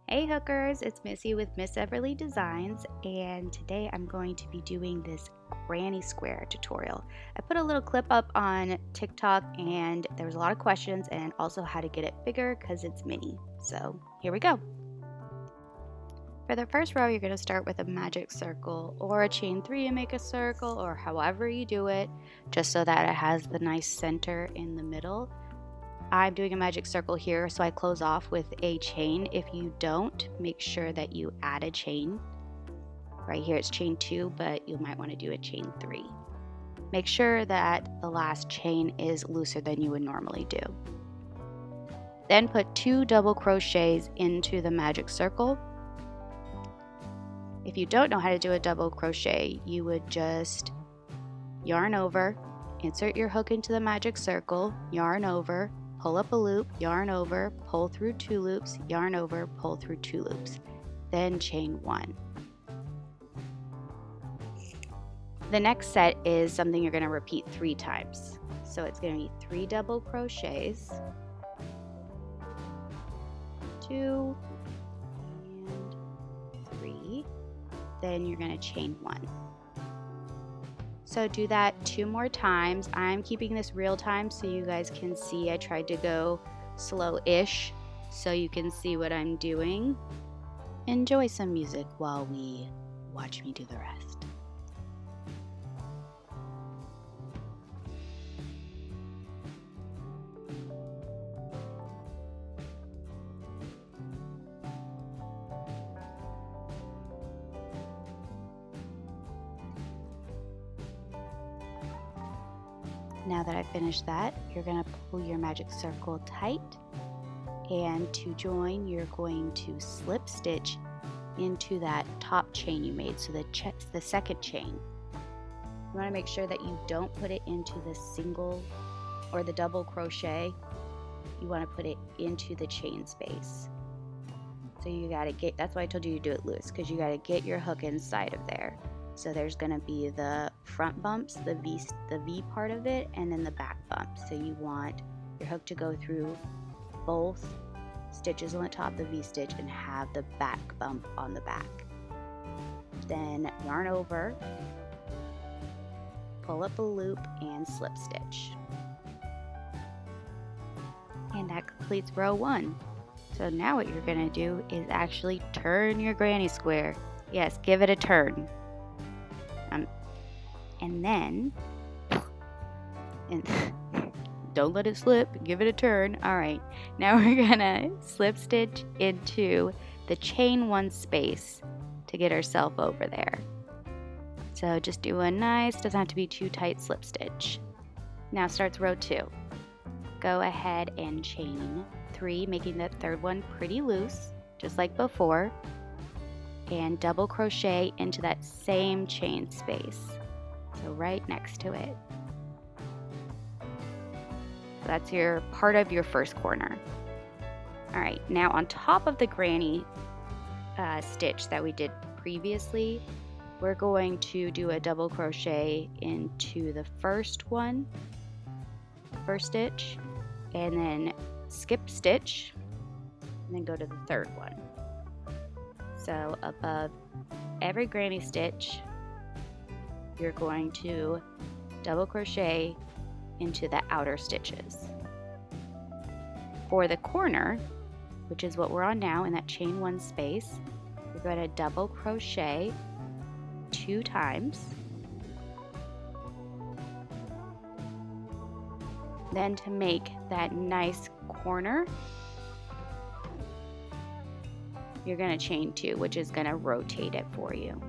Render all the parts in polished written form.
Hey hookers, it's Missy with MissEverLee Designs, and today I'm going to be doing this granny square tutorial. I put a little clip up on TikTok and there was a lot of questions, and also how to get it bigger because it's mini. So here we go. For the first row, you're going to start with a magic circle or a chain 3 and make a circle, or however you do it, just so that it has the nice center in the middle. I'm doing a magic circle here, so I close off with a chain. If you don't, make sure that you add a chain. Right here it's chain 2, but you might want to do a chain 3. Make sure that the last chain is looser than you would normally do. Then put 2 double crochets into the magic circle. If you don't know how to do a double crochet, you would just yarn over, insert your hook into the magic circle, yarn over, pull up a loop, yarn over, pull through 2 loops, yarn over, pull through 2 loops, then chain 1. The next set is something you're going to repeat 3 times. So it's going to be 3 double crochets, 2 and 3, then you're going to chain 1. So do that 2 more times. I'm keeping this real time so you guys can see. I tried to go slow-ish so you can see what I'm doing. Enjoy some music while we watch me do the rest. Now that I've finished that, you're going to pull your magic circle tight, and to join you're going to slip stitch into that top chain you made, so the second chain. You want to make sure that you don't put it into the single or the double crochet. You want to put it into the chain space. So you got to get, that's why I told you to do it loose, because you got to get your hook inside of there. So there's going to be the front bumps, the V part of it, and then the back bump. So you want your hook to go through both stitches on the top of the V stitch and have the back bump on the back. Then yarn over, pull up a loop, and slip stitch. And that completes row 1. So now what you're going to do is actually turn your granny square. Yes, give it a turn. And then, don't let it slip, give it a turn. All right, now we're gonna slip stitch into the chain 1 space to get ourselves over there. So just do a nice, doesn't have to be too tight, slip stitch. Now starts row 2. Go ahead and chain 3, making that third one pretty loose, just like before, and double crochet into that same chain space. So right next to it. So that's your part of your first corner. All right, now on top of the granny stitch that we did previously, we're going to do a double crochet into the first one, first stitch, and then skip stitch, and then go to the third one. So above every granny stitch, you're going to double crochet into the outer stitches. For the corner, which is what we're on now in that chain 1 space, you're going to double crochet 2 times. Then to make that nice corner, you're going to chain 2, which is going to rotate it for you.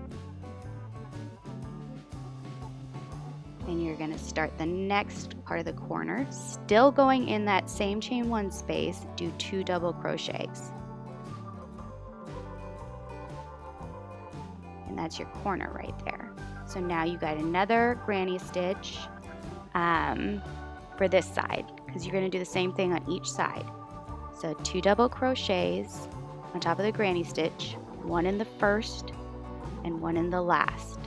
And you're going to start the next part of the corner, still going in that same chain 1 space, do 2 double crochets. And that's your corner right there. So now you got another granny stitch for this side, because you're going to do the same thing on each side. So 2 double crochets on top of the granny stitch, 1 in the first and 1 in the last.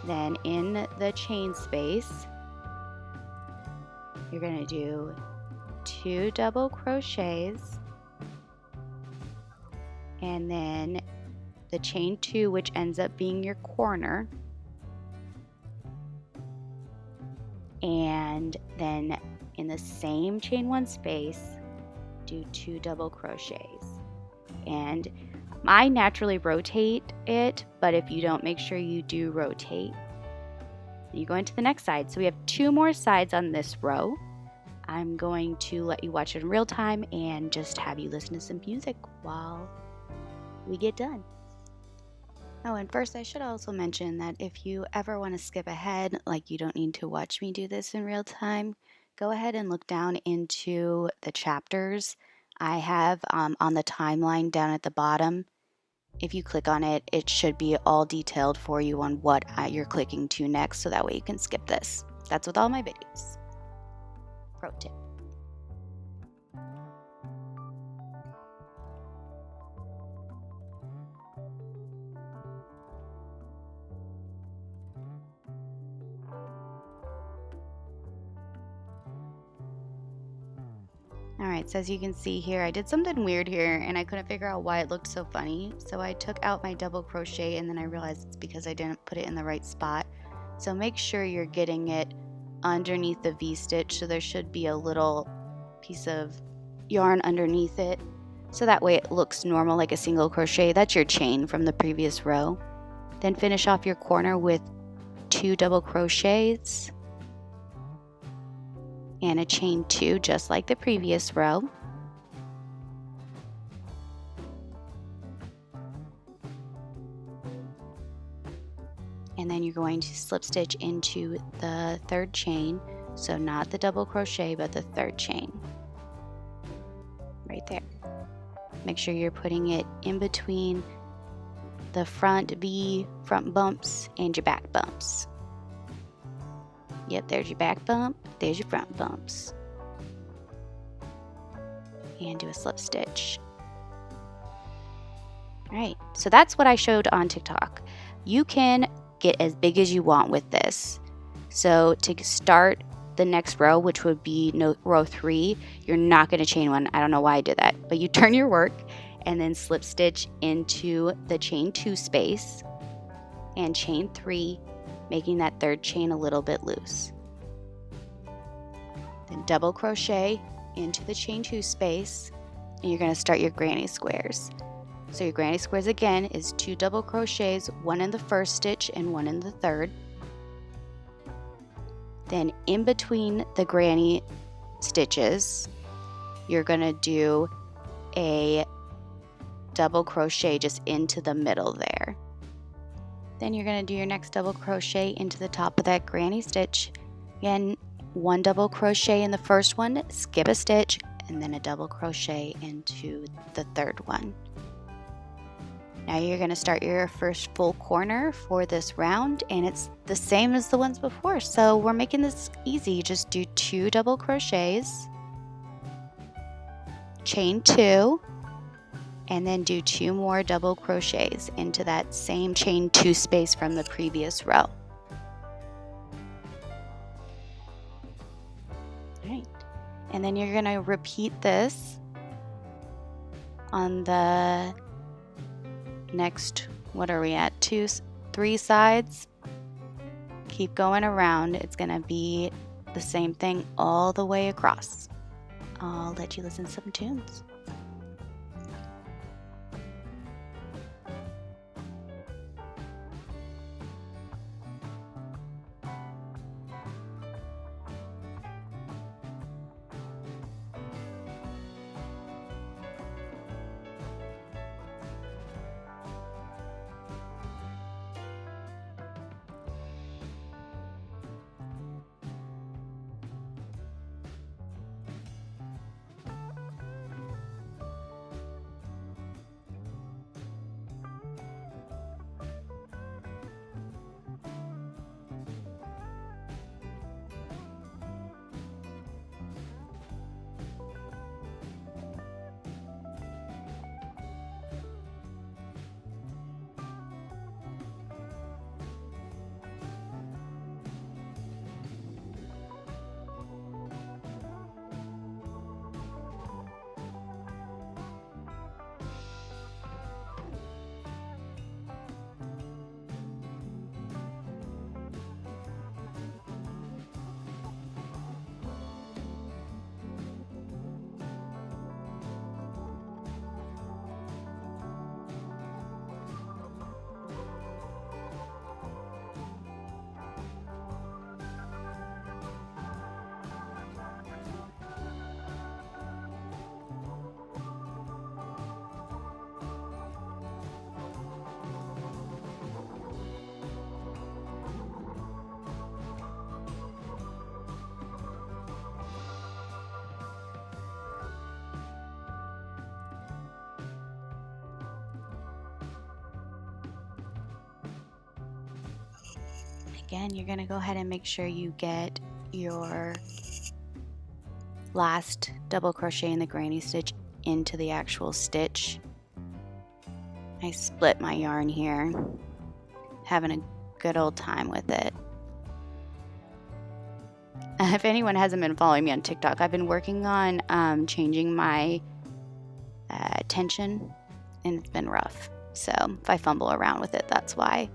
Then in the chain space, you're going to do 2 double crochets, and then the chain 2, which ends up being your corner, and then in the same chain 1 space do 2 double crochets. And I naturally rotate it, but if you don't, make sure you do rotate. You go into the next side. So we have 2 more sides on this row. I'm going to let you watch it in real time and just have you listen to some music while we get done. Oh, and first I should also mention that if you ever want to skip ahead, like you don't need to watch me do this in real time, go ahead and look down into the chapters I have on the timeline down at the bottom. If you click on it, it should be all detailed for you on what you're clicking to next, so that way you can skip this. That's with all my videos. Pro tip. Alright, so as you can see here, I did something weird here and I couldn't figure out why it looked so funny. So I took out my double crochet and then I realized it's because I didn't put it in the right spot. So make sure you're getting it underneath the V-stitch, so there should be a little piece of yarn underneath it. So that way it looks normal like a single crochet. That's your chain from the previous row. Then finish off your corner with 2 double crochets and a chain 2 just like the previous row. And then you're going to slip stitch into the 3rd chain, so not the double crochet but the 3rd chain right there. Make sure you're putting it in between the front V front bumps and your back bumps. Yep, there's your back bump, there's your front bumps. And do a slip stitch. Alright, so that's what I showed on TikTok. You can get as big as you want with this. So to start the next row, which would be row 3, you're not going to chain 1. I don't know why I did that, but you turn your work and then slip stitch into the chain 2 space and chain 3, making that 3rd chain a little bit loose. Then double crochet into the chain 2 space, and you're going to start your granny squares. So your granny squares again is 2 double crochets, 1 in the 1st stitch and 1 in the 3rd. Then in between the granny stitches, you're going to do a double crochet just into the middle there. Then you're going to do your next double crochet into the top of that granny stitch. Again, 1 double crochet in the first one, skip a stitch, and then a double crochet into the 3rd one. Now you're going to start your first full corner for this round, and it's the same as the ones before. So we're making this easy. Just do 2 double crochets, chain 2, and then do 2 more double crochets into that same chain 2 space from the previous row. Alright, and then you're going to repeat this on the next, what are we at, 3 sides. Keep going around. It's going to be the same thing all the way across. I'll let you listen to some tunes. again, you're going to go ahead and make sure you get your last double crochet in the granny stitch into the actual stitch. I split my yarn here, having a good old time with it. If anyone hasn't been following me on TikTok, I've been working on changing my tension, and it's been rough. So if I fumble around with it, that's why.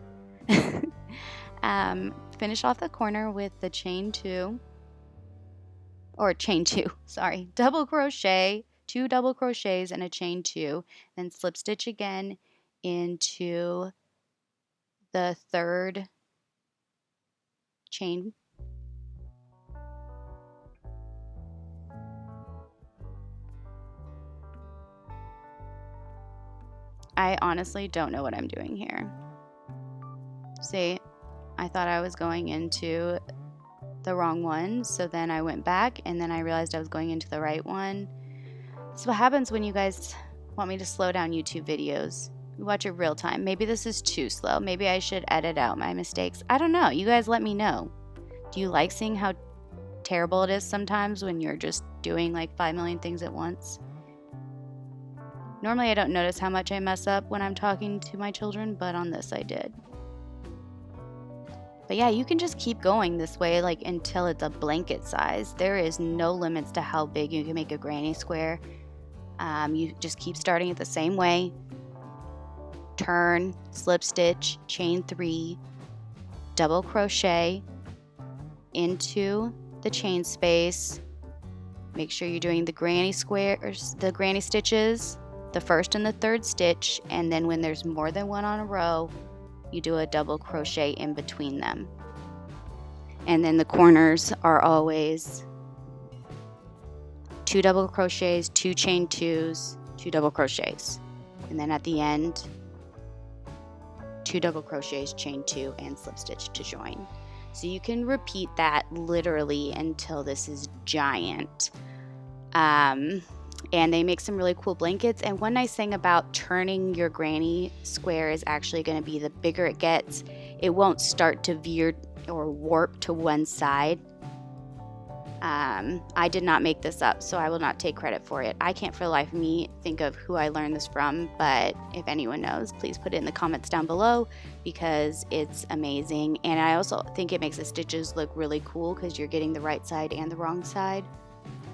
Finish off the corner with the double crochet, 2 double crochets and a chain 2, then slip stitch again into the 3rd chain. I honestly don't know what I'm doing here. See, I thought I was going into the wrong one, so then I went back and then I realized I was going into the right one. This is what happens when you guys want me to slow down YouTube videos. You watch it real time. Maybe this is too slow. Maybe I should edit out my mistakes. I don't know. You guys let me know. Do you like seeing how terrible it is sometimes when you're just doing like 5 million things at once? Normally I don't notice how much I mess up when I'm talking to my children, but on this I did. But yeah, you can just keep going this way like until it's a blanket size. There is no limits to how big you can make a granny square. You just keep starting it the same way. Turn, slip stitch, chain 3, double crochet into the chain space. Make sure you're doing the granny squares, the granny stitches, the 1st and the 3rd stitch, and then when there's more than one on a row, you do a double crochet in between them. And then the corners are always 2 double crochets, 2 chain 2s, 2 double crochets. And then at the end, 2 double crochets, chain 2, and slip stitch to join. So you can repeat that literally until this is giant. And they make some really cool blankets. And one nice thing about turning your granny square is actually going to be the bigger it gets, it won't start to veer or warp to one side. I did not make this up, so I will not take credit for it. I can't for the life of me think of who I learned this from, but if anyone knows, please put it in the comments down below because it's amazing. And I also think it makes the stitches look really cool because you're getting the right side and the wrong side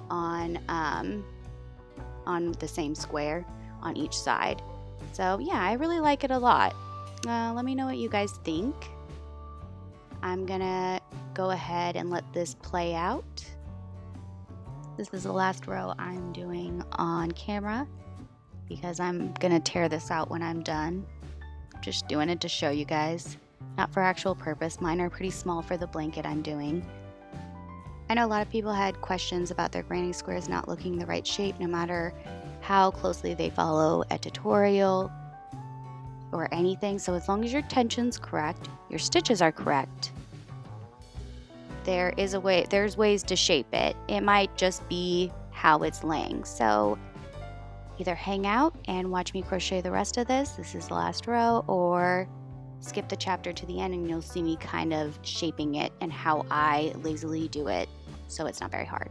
on the same square on each side. So yeah, I really like it a lot. Let me know what you guys think. I'm gonna go ahead and let this play out. This is the last row I'm doing on camera because I'm gonna tear this out when I'm done. Just doing it to show you guys, not for actual purpose. Mine are pretty small for the blanket I'm doing. I know a lot of people had questions about their granny squares not looking the right shape no matter how closely they follow a tutorial or anything. So as long as your tension's correct, your stitches are correct, there's ways to shape it. It might just be how it's laying. So either hang out and watch me crochet the rest of this. This is the last row, or skip the chapter to the end and you'll see me kind of shaping it and how I lazily do it, so it's not very hard.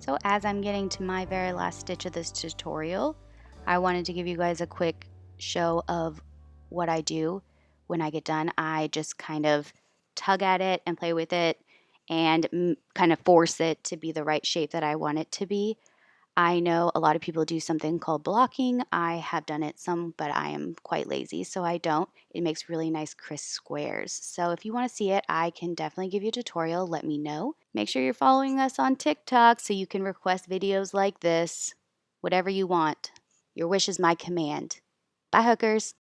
So as I'm getting to my very last stitch of this tutorial, I wanted to give you guys a quick show of what I do when I get done. I just kind of tug at it and play with it and kind of force it to be the right shape that I want it to be. I know a lot of people do something called blocking. I have done it some, but I am quite lazy, so I don't. It makes really nice crisp squares. So if you want to see it, I can definitely give you a tutorial. Let me know. Make sure you're following us on TikTok so you can request videos like this. Whatever you want. Your wish is my command. Bye, hookers.